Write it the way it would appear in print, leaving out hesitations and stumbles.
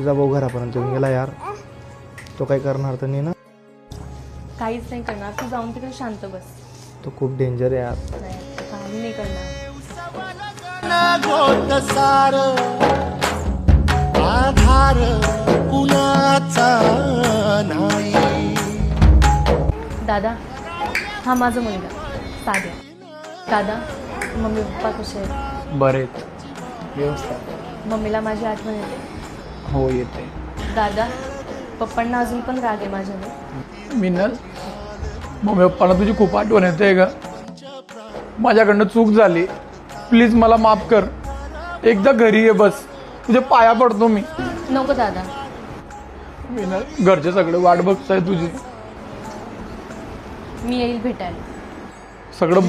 तुझा भाऊ घरापर्यंत येऊन गेला यार. तो काय करणार तर नाही ना? काहीच नाही करणार. तू जाऊन तिकडे शांत बस. तो खूप डेंजर आहे यार. नाही, काही नाही करणार. आधार कुणाचा नाही. दादा, हा माझा मुलगा साध्या. दादा, मम्मी पप्पा कसे आहेत? बरे व्यवस्था. मम्मीला माझी आठवण येते. हो येते. दादा, पप्पांना अजून पण राग आहे माझ्यावर. मिनल, मम्मी पप्पांना तुझी खूप आठवण येते का? माझ्याकडनं चूक झाली, प्लीज मला माफ कर. एकदा घरी ये बस, तुझे पाया पडतो मी. नको दादा. मिनल, घरचे सगळे वाट बघताय तुझी. मी येईल भेटायला. सगळं